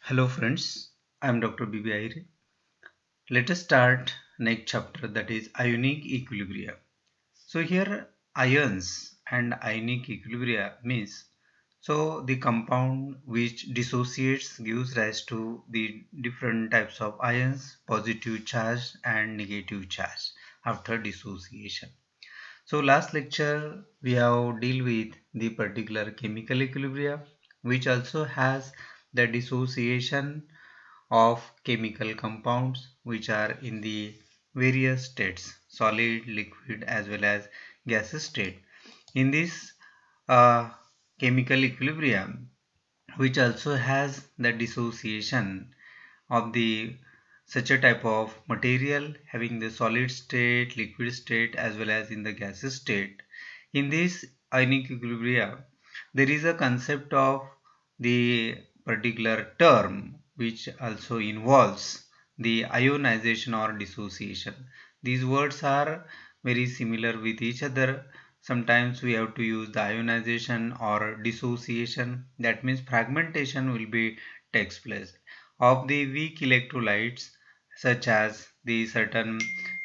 Hello friends, I am Dr. B.B. Aire. Let us start next chapter, that is Ionic Equilibria. So here ions and ionic equilibria means the compound which dissociates gives rise to the different types of ions, positive charge and negative charge after dissociation. So last lecture we have deal with the particular chemical equilibria which also has the dissociation of chemical compounds which are in the various states, solid, liquid as well as gaseous state. In this uh, chemical equilibrium which also has the dissociation of the such a type of material having the solid state, liquid state as well as in the gaseous state. In this ionic equilibria, there is a concept of the particular term which also involves the ionization or dissociation. These words are very similar with each other. Sometimes we have to use the ionization or dissociation. That means fragmentation will be takes place of the weak electrolytes such as the certain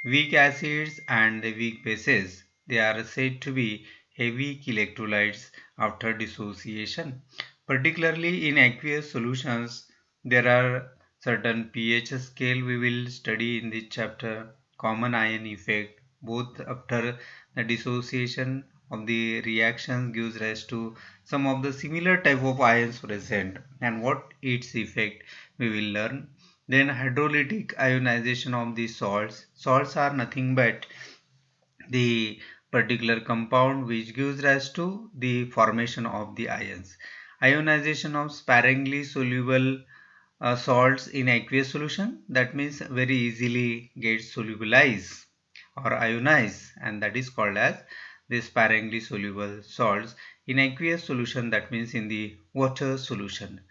weak acids and the weak bases. They are said to be heavy electrolytes after dissociation. Particularly in aqueous solutions, there are certain pH scale we will study in this chapter, common ion effect, both after the dissociation of the reaction gives rise to some of the similar type of ions present and what its effect we will learn. Then hydrolytic ionization of the salts. Salts are nothing but the particular compound which gives rise to the formation of the ions. Ionization of sparingly soluble salts in aqueous solution, that means very easily gets solubilized or ionized, and that is called as the sparingly soluble salts in aqueous solution, that means in the water solution.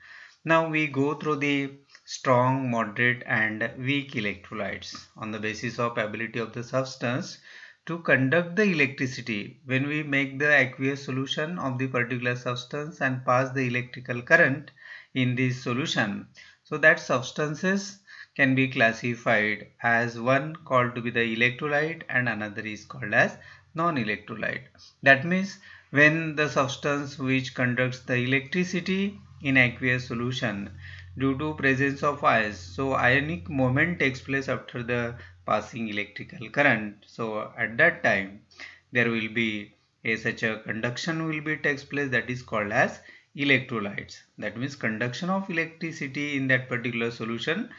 Now we go through the strong, moderate and weak electrolytes on the basis of ability of the substance to conduct the electricity. When we make the aqueous solution of the particular substance and pass the electrical current in this solution, so that substances can be classified as one called to be the electrolyte and another is called as non-electrolyte. That means when the substance which conducts the electricity in aqueous solution due to presence of ions, so ionic moment takes place after the passing electrical current. So at that time there will be such a conduction will be takes place, that is called as electrolytes. That means conduction of electricity in that particular solution,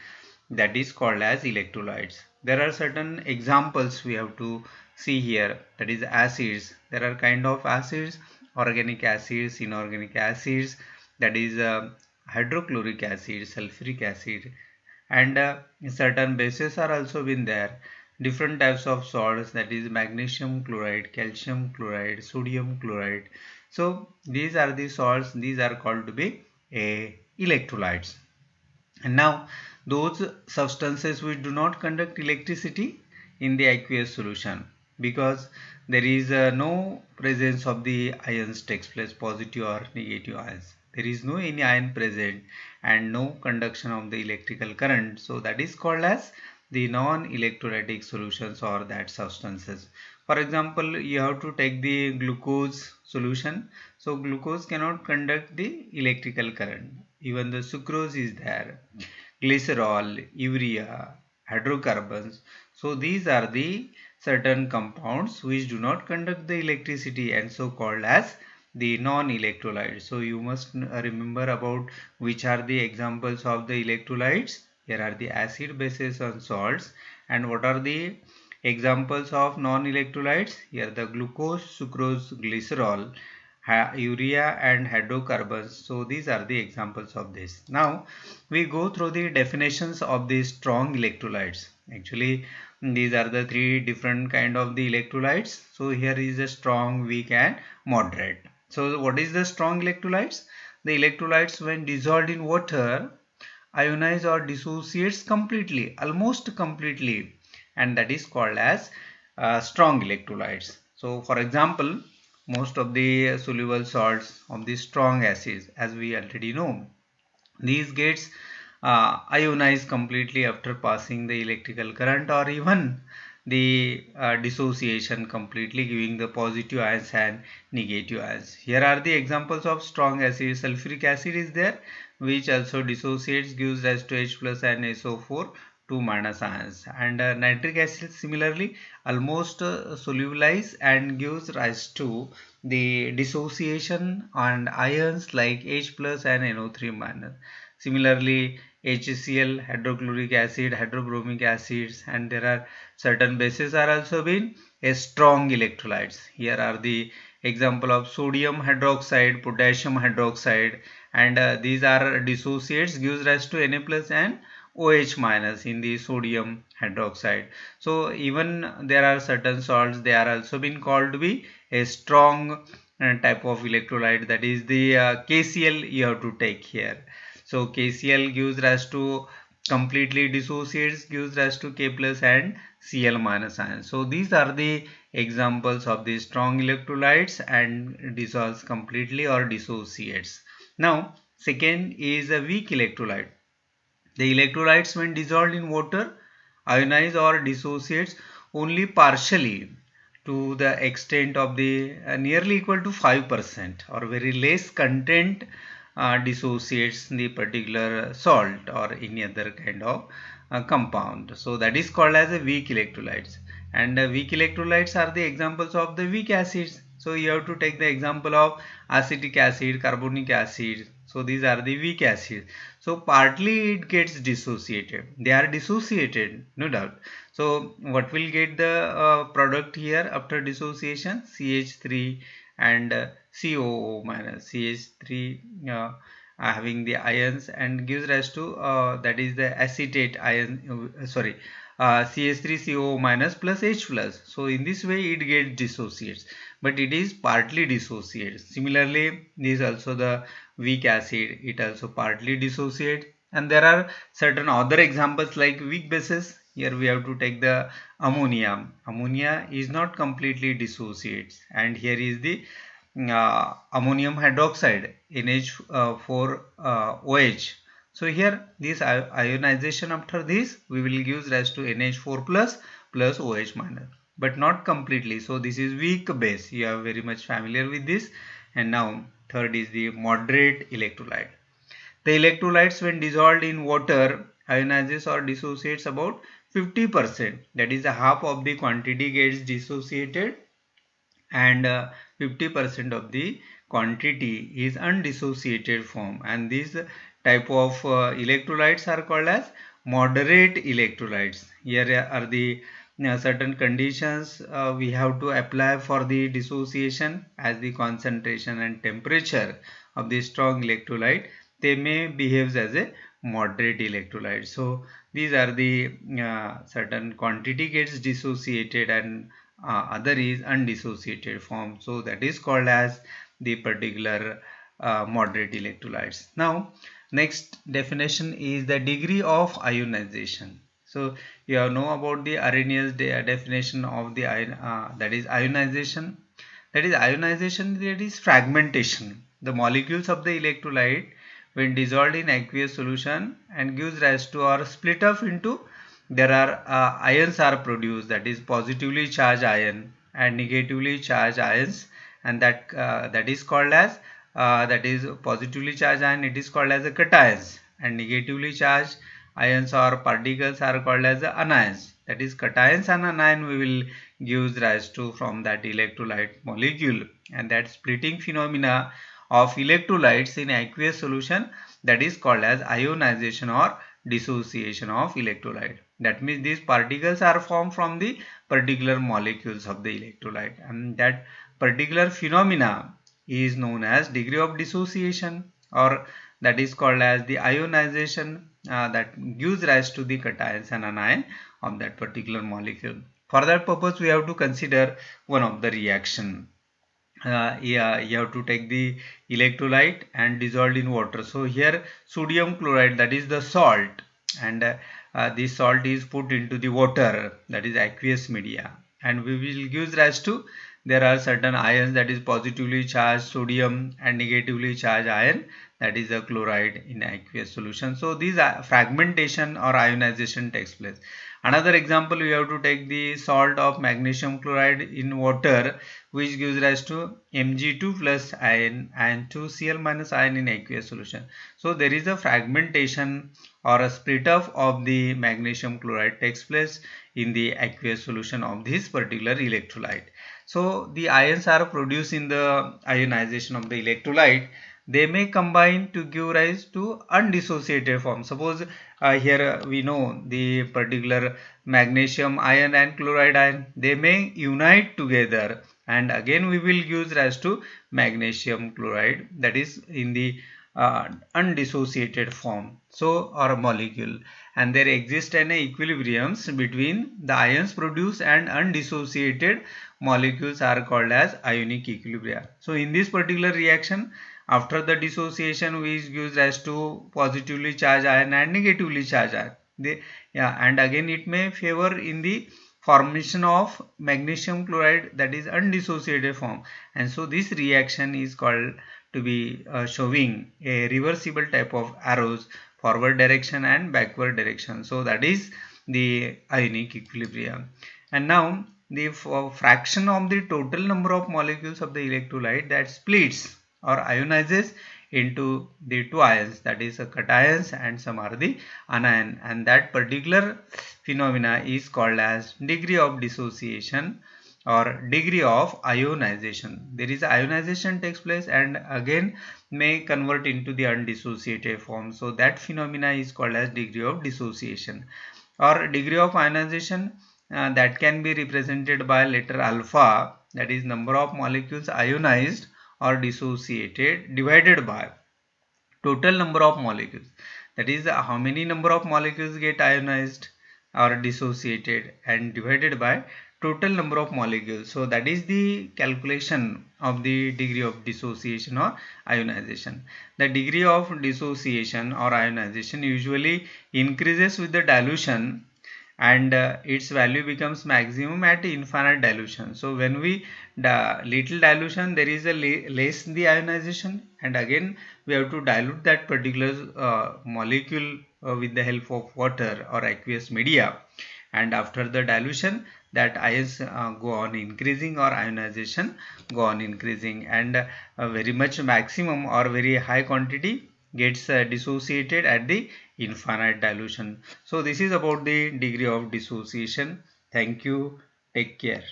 that is called as electrolytes. There are certain examples we have to see here, that is acids. There are kind of acids, organic acids, inorganic acids, that is hydrochloric acid, sulfuric acid, and certain bases are also been there. Different types of salts, that is magnesium chloride, calcium chloride, sodium chloride. So these are the salts, these are called to be electrolytes. And now those substances which do not conduct electricity in the aqueous solution, because there is no presence of the ions takes place, positive or negative ions. There is no any ion present and no conduction of the electrical current. So that is called as the non-electrolytic solutions or that substances. For example, you have to take the glucose solution. So glucose cannot conduct the electrical current. Even the sucrose is there, glycerol, urea, hydrocarbons. So these are the certain compounds which do not conduct the electricity and so called as the non-electrolytes. So you must remember about which are the examples of the electrolytes. Here are the acid, bases and salts. And what are the examples of non-electrolytes? Here the glucose, sucrose, glycerol, urea and hydrocarbons. So these are the examples of this. Now we go through the definitions of these strong electrolytes. Actually these are the three different kind of the electrolytes. So here is a strong, weak and moderate. So what is the strong electrolytes? The electrolytes when dissolved in water ionize or dissociates completely, almost completely, and that is called as strong electrolytes. So for example, most of the soluble salts of the strong acids, as we already know, these gets ionize completely after passing the electrical current, or even the dissociation completely, giving the positive ions and negative ions. Here are the examples of strong acid. Sulfuric acid is there, which also dissociates, gives rise to H plus and SO4 2 minus ions, and nitric acid similarly almost solubilize and gives rise to the dissociation and ions like H plus and NO3 minus. Similarly, HCl, hydrochloric acid, hydrobromic acids, and there are certain bases are also been a strong electrolytes. Here are the example of sodium hydroxide, potassium hydroxide, and these are dissociates, gives rise to Na plus and OH minus in the sodium hydroxide. So even there are certain salts, they are also been called to be a strong type of electrolyte, that is the KCl you have to take here. So KCl gives rise to completely dissociates, gives rise to K plus and Cl minus ions. So these are the examples of the strong electrolytes and dissolves completely or dissociates. Now second is a weak electrolyte. The electrolytes when dissolved in water ionize or dissociates only partially to the extent of the nearly equal to 5% or very less content dissociates the particular salt or any other kind of compound. So that is called as a weak electrolytes, and weak electrolytes are the examples of the weak acids. So you have to take the example of acetic acid, carbonic acid. So these are the weak acids. So partly it gets dissociated. They are dissociated, no doubt. So what will get the product here after dissociation? CH3 and COO minus. CH3 having the ions and gives rise to that is the acetate ion, CH3CO minus plus H plus. So in this way it gets dissociates, but it is partly dissociates. Similarly, this is also the weak acid, it also partly dissociates. And there are certain other examples like weak bases. Here we have to take the ammonia. Ammonia is not completely dissociates, and here is the ammonium hydroxide NH4OH. So here this ionization after this we will give rise to NH4 plus OH minus, but not completely. So this is weak base. You are very much familiar with this. And now third is the moderate electrolyte. The electrolytes when dissolved in water ionizes or dissociates about 50%. That is, half of the quantity gets dissociated, and 50% of the quantity is undissociated form, and these type of electrolytes are called as moderate electrolytes. Here are the certain conditions we have to apply for the dissociation, as the concentration and temperature of the strong electrolyte, they may behave as a moderate electrolyte. So these are the certain quantity gets dissociated and other is undissociated form. So that is called as the particular moderate electrolytes. Now next definition is the degree of ionization. So you have know about the Arrhenius definition of the that is ionization. That is fragmentation. The molecules of the electrolyte when dissolved in aqueous solution and gives rise to or split up into, there are ions are produced, that is positively charged ion and negatively charged ions, and that is called as that is positively charged ion, it is called as a cations, and negatively charged ions or particles are called as the anions. That is cations and anion we will gives rise to from that electrolyte molecule, and that splitting phenomena of electrolytes in aqueous solution, that is called as ionization or dissociation of electrolyte. That means these particles are formed from the particular molecules of the electrolyte, and that particular phenomena is known as degree of dissociation, or that is called as the ionization that gives rise to the cations and anion of that particular molecule. For that purpose we have to consider one of the reaction. You have to take the electrolyte and dissolved in water. So here sodium chloride, that is the salt, and this salt is put into the water, that is aqueous media, and we will give rise to there are certain ions, that is positively charged sodium and negatively charged ion, that is a chloride in aqueous solution. So these fragmentation or ionization takes place. Another example, we have to take the salt of magnesium chloride in water, which gives rise to Mg2 plus ion and 2Cl minus ion in aqueous solution. So there is a fragmentation or a split off of the magnesium chloride takes place in the aqueous solution of this particular electrolyte. So the ions are produced in the ionization of the electrolyte. They may combine to give rise to undissociated form. Suppose here we know the particular magnesium ion and chloride ion, they may unite together, and again we will use rise to magnesium chloride, that is in the undissociated form, so or a molecule, and there exists an equilibriums between the ions produced and undissociated molecules are called as ionic equilibria. So in this particular reaction, after the dissociation, which gives rise to positively charged ion and negatively charged ion, and again it may favor in the formation of magnesium chloride, that is undissociated form, and so this reaction is called to be showing a reversible type of arrows, forward direction and backward direction. So that is the ionic equilibrium. And now the fraction of the total number of molecules of the electrolyte that splits or ionizes into the two ions, that is cations, and some are the anion, and that particular phenomena is called as degree of dissociation or degree of ionization. There is ionization takes place and again may convert into the undissociated form. So that phenomena is called as degree of dissociation or degree of ionization, that can be represented by letter alpha, that is number of molecules ionized or dissociated divided by total number of molecules, that is how many number of molecules get ionized or dissociated, and divided by total number of molecules. So that is the calculation of the degree of dissociation or ionization. The degree of dissociation or ionization usually increases with the dilution, and its value becomes maximum at infinite dilution. So when we little dilution, there is a less the ionization, and again we have to dilute that particular molecule with the help of water or aqueous media, and after the dilution that ions go on increasing or ionization go on increasing, and very much maximum or very high quantity gets dissociated at the infinite dilution. So this is about the degree of dissociation. Thank you. Take care.